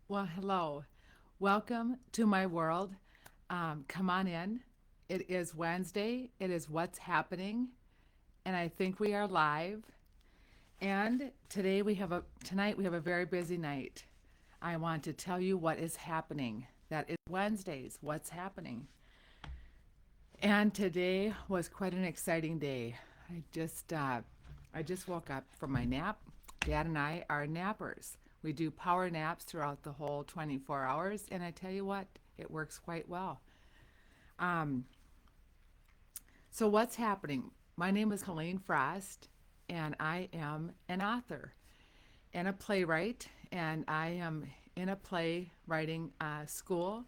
Well, hello. Welcome to my world. Come on in. It is Wednesday. It is What's Happening, and I think we are live. And tonight we have a very busy night. I want to tell you what is happening. That is Wednesdays. What's happening? And today was quite an exciting day. I just woke up from my nap. Dad and I are nappers. We do power naps throughout the whole 24 hours, and I tell you what, it works quite well. Um, so what's happening? My name is Colleen Frost, and I am an author and a playwright, and I am in a playwriting school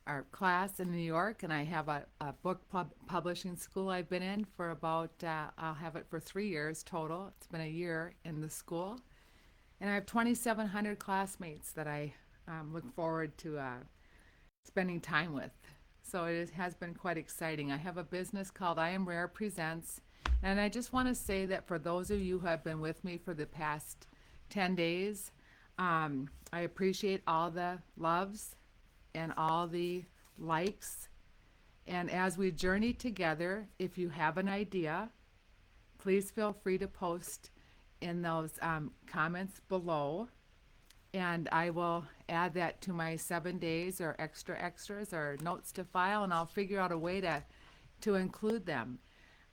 our class in New York, and I have a publishing school I've been in for I'll have it for 3 years total. It's been a year in the school. And I have 2,700 classmates that I look forward to spending time with. So has been quite exciting. I have a business called I Am Rare Presents. And I just want to say that for those of you who have been with me for the past 10 days, I appreciate all the loves and all the likes. And as we journey together, if you have an idea, please feel free to post in those comments below. And I will add that to my 7 days or extras or notes to file, and I'll figure out a way to include them.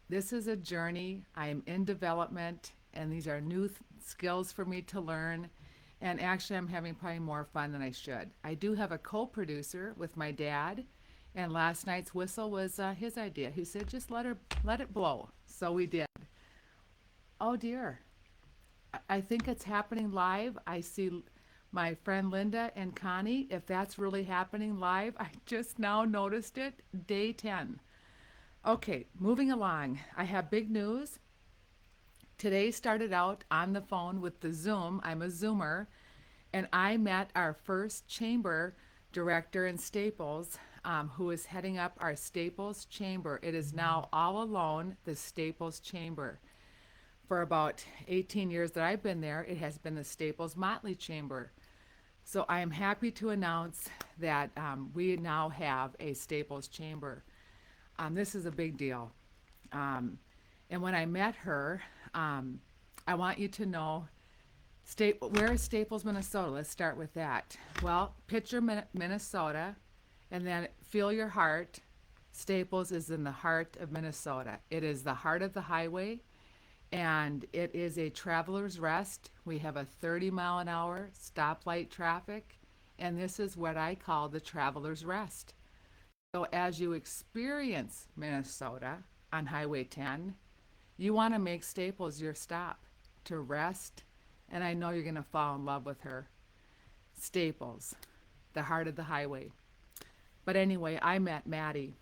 This is a journey. I am in development, and these are new skills for me to learn. And actually, I'm having probably more fun than I should. I do have a co-producer with my dad, and last night's whistle was his idea. He said, "Just let it blow." So we did. Oh dear, I think it's happening live. I see my friend Linda and Connie. If that's really happening live, I just now noticed it. Day 10. Okay, moving along. I have big news. Today started out on the phone with the Zoom. I'm a Zoomer, and I met our first chamber director in Staples, who is heading up our Staples chamber. It is now all alone, the Staples chamber. For about 18 years that I've been there, it has been the Staples Motley Chamber. So I am happy to announce that we now have a Staples chamber. This is a big deal. Um, and when I met her, I want you to know where is Staples, Minnesota? Let's start with that. Well, picture Minnesota, and then feel your heart. Staples is in the heart of Minnesota. It is the heart of the highway, and it is a traveler's rest. We have a 30-mile-an-hour stoplight traffic, and this is what I call the traveler's rest. So as you experience Minnesota on Highway 10, you want to make Staples your stop to rest, and I know you're going to fall in love with her. Staples, the heart of the highway. But anyway, I met Maddie,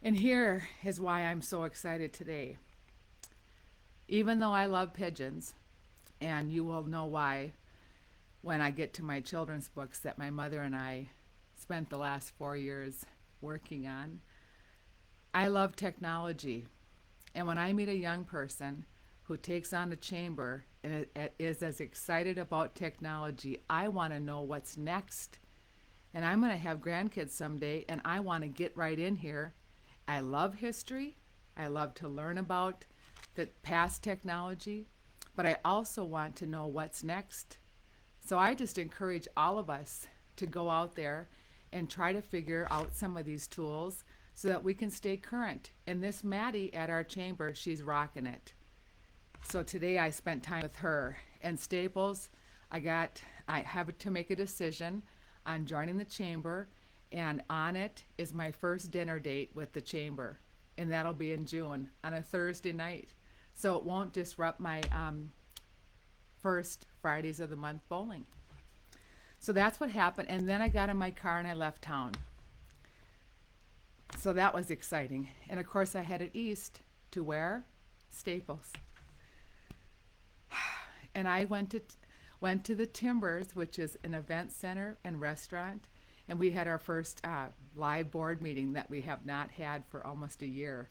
and here is why I'm so excited today. Even though I love pigeons, and you will know why when I get to my children's books that my mother and I spent the last 4 years working on, I love technology. And when I meet a young person who takes on a chamber and is as excited about technology, I want to know what's next. And I'm going to have grandkids someday, and I want to get right in here. I love history. I love to learn about the past technology, but I also want to know what's next. So I just encourage all of us to go out there and try to figure out some of these tools so that we can stay current. And this Maddie at our chamber, she's rocking it. So today I spent time with her. And Staples, I have to make a decision on joining the chamber, and on it is my first dinner date with the chamber, and that'll be in June on a Thursday night. So it won't disrupt my first Fridays of the month bowling. So that's what happened. And then I got in my car and I left town. So that was exciting. And of course, I headed east to where? Staples. And I went to the Timbers, which is an event center and restaurant. And we had our first live board meeting that we have not had for almost a year.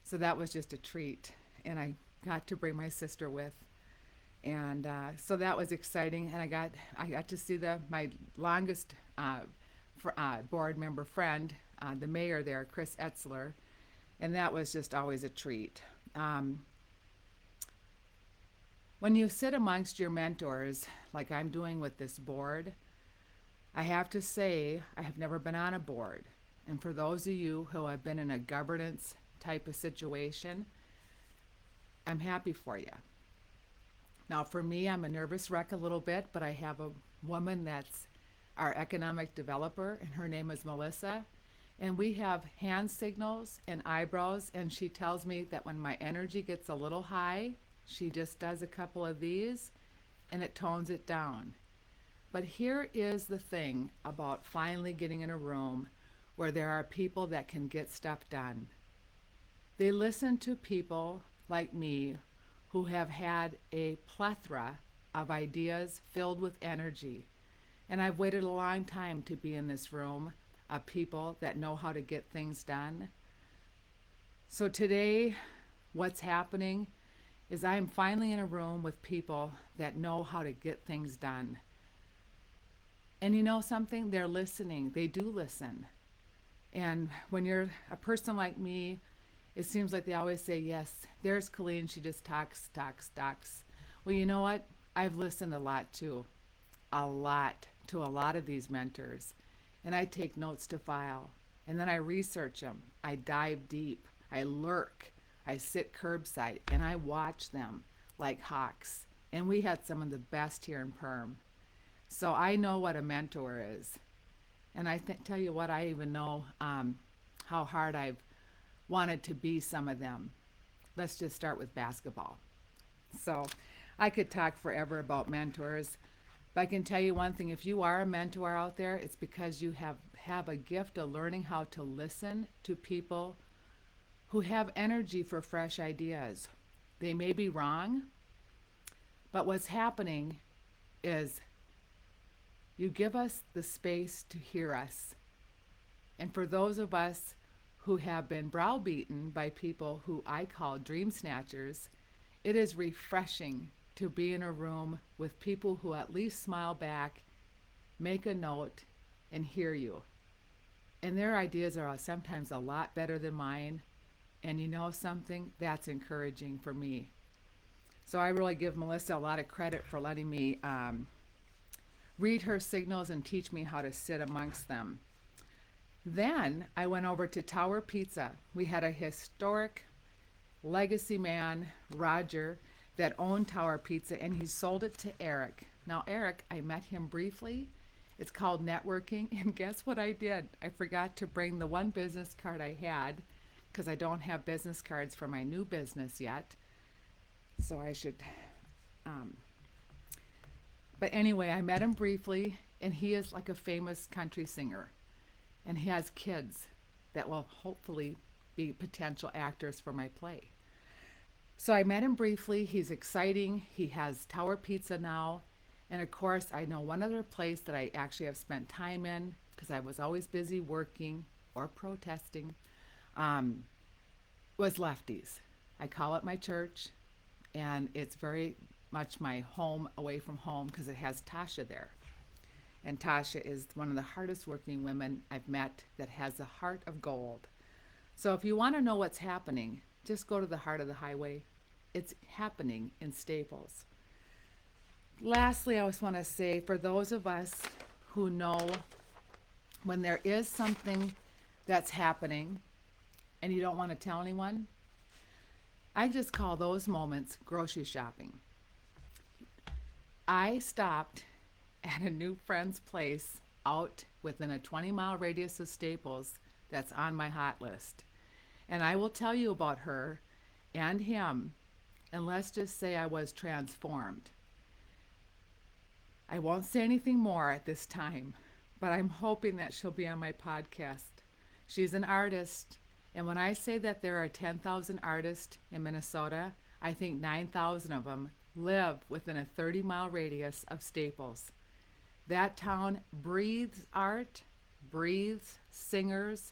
So that was just a treat. And I got to bring my sister with. And so that was exciting. And I got to see my longest board member friend, the mayor there, Chris Etzler, and that was just always a treat. Um, when you sit amongst your mentors, like I'm doing with this board, I have to say I have never been on a board. And for those of you who have been in a governance type of situation, I'm happy for you. Now, for me, I'm a nervous wreck a little bit, but I have a woman that's our economic developer, and her name is Melissa. And we have hand signals and eyebrows, and she tells me that when my energy gets a little high, she just does a couple of these and it tones it down. But here is the thing about finally getting in a room where there are people that can get stuff done. They listen to people like me who have had a plethora of ideas filled with energy. And I've waited a long time to be in this room of people that know how to get things done. So today, what's happening is I'm finally in a room with people that know how to get things done. And you know something? They're listening. They do listen. And when you're a person like me, it seems like they always say, yes, there's Colleen, she just talks, talks, talks. Well, you know what? I've listened a lot too. A lot to a lot of these mentors. And I take notes to file. And then I research them. I dive deep. I lurk. I sit curbside and I watch them like hawks. And we had some of the best here in Perm. So I know what a mentor is. And tell you what, I even know how hard I've wanted to be some of them. Let's just start with basketball. So I could talk forever about mentors. But I can tell you one thing, if you are a mentor out there, it's because you have a gift of learning how to listen to people who have energy for fresh ideas. They may be wrong, but what's happening is you give us the space to hear us. And for those of us who have been browbeaten by people who I call dream snatchers, it is refreshing to be in a room with people who at least smile back, make a note, and hear you. And their ideas are sometimes a lot better than mine. And you know something? That's encouraging for me. So I really give Melissa a lot of credit for letting me read her signals and teach me how to sit amongst them. Then I went over to Tower Pizza. We had a historic legacy man, Roger, that owned Tower Pizza, and he sold it to Eric. Now, Eric, I met him briefly. It's called networking, and guess what I did? I forgot to bring the one business card I had because I don't have business cards for my new business yet. So I should, but anyway, I met him briefly, and he is like a famous country singer, and he has kids that will hopefully be potential actors for my play. So I met him briefly. He's exciting. He has Tower Pizza now. And of course, I know one other place that I actually have spent time in because I was always busy working or protesting, was Lefty's. I call it my church, and it's very much my home away from home because it has Tasha there. And Tasha is one of the hardest working women I've met that has a heart of gold. So if you want to know what's happening, just go to the heart of the highway. It's happening in Staples. Lastly, I just want to say, for those of us who know when there is something that's happening and you don't want to tell anyone, I just call those moments grocery shopping. I stopped at a new friend's place out within a 20-mile radius of Staples that's on my hot list. And I will tell you about her and him, and let's just say I was transformed. I won't say anything more at this time, but I'm hoping that she'll be on my podcast. She's an artist, and when I say that there are 10,000 artists in Minnesota, I think 9,000 of them live within a 30-mile radius of Staples. That town breathes art, breathes singers.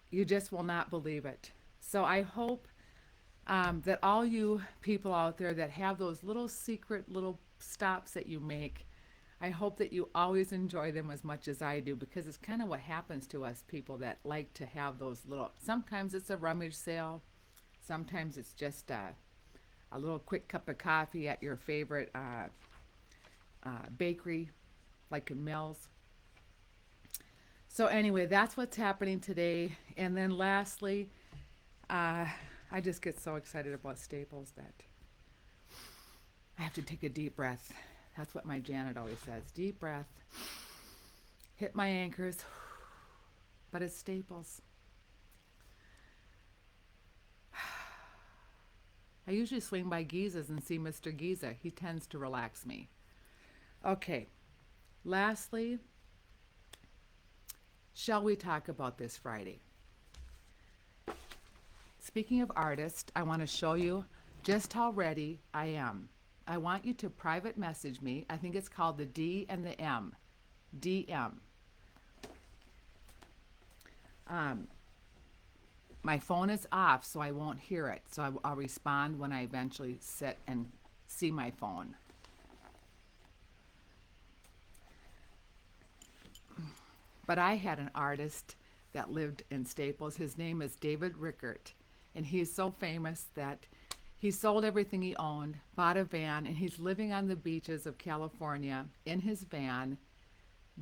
You just will not believe it. So I hope That all you people out there that have those little secret little stops that you make, I hope that you always enjoy them as much as I do, because it's kind of what happens to us people that like to have those little. Sometimes it's a rummage sale, sometimes it's just a little quick cup of coffee at your favorite bakery, like in Mills. So, anyway, that's what's happening today. And then lastly, uh, I just get so excited about Staples that I have to take a deep breath. That's what my Janet always says, deep breath, hit my anchors. But it's Staples. I usually swing by Giza's and see Mr. Giza. He tends to relax me. Okay, lastly, shall we talk about this Friday? Speaking of artists, I want to show you just how ready I am. I want you to private message me. I think it's called the D and the M. DM. Um, my phone is off, so I won't hear it. So I'll respond when I eventually sit and see my phone. But I had an artist that lived in Staples. His name is David Rickert, and he's so famous that he sold everything he owned, bought a van, and he's living on the beaches of California in his van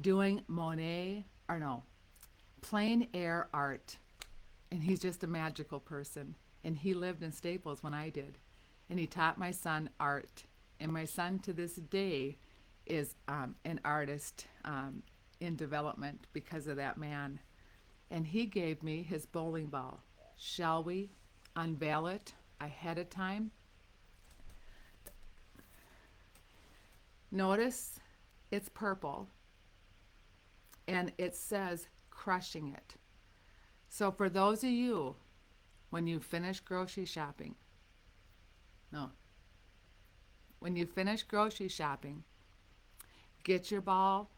doing plein air art. And he's just a magical person. And he lived in Staples when I did. And he taught my son art. And my son to this day is an artist in development because of that man. And he gave me his bowling ball. Shall we unveil it ahead of time? Notice it's purple and it says crushing it. So for those of you, when you finish grocery shopping, when you finish grocery shopping, get your ball,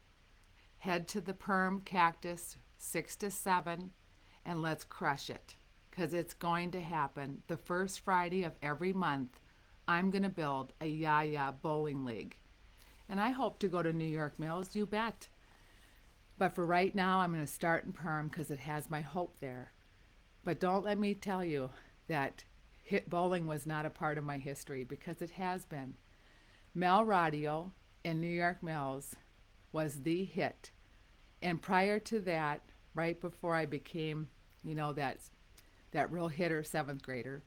head to the Perm Cactus 6 to 7, and let's crush it. Because it's going to happen. The first Friday of every month, I'm going to build a Yaya bowling league. And I hope to go to New York Mills, you bet. But for right now, I'm going to start in Perm because it has my hope there. But don't let me tell you that hit bowling was not a part of my history, because it has been. Mel Radio in New York Mills was the hit. And prior to that, right before I became, that real hitter, 7th grader,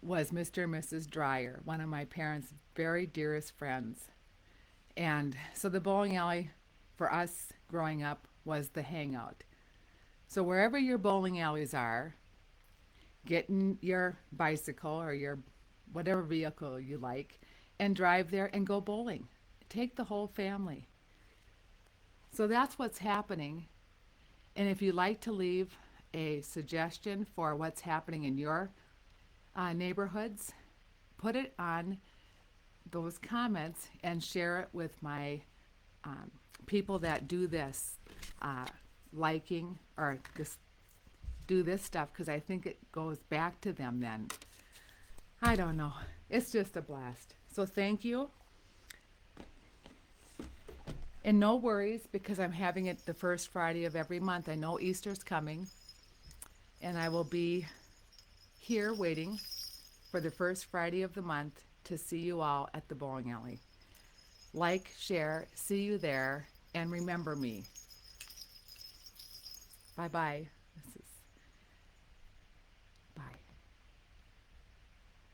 was Mr. and Mrs. Dreyer, one of my parents' very dearest friends. And so the bowling alley for us growing up was the hangout. So wherever your bowling alleys are, get in your bicycle or your whatever vehicle you like and drive there and go bowling. Take the whole family. So that's what's happening. And if you'd like to leave a suggestion for what's happening in your neighborhoods, put it on those comments and share it with my people that do this, liking or just do this stuff, because I think it goes back to them then. I don't know. It's just a blast. So thank you. And no worries, because I'm having it the first Friday of every month. I know Easter's coming, and I will be here waiting for the first Friday of the month to see you all at the bowling alley. Like, share, see you there, and remember me. Bye-bye.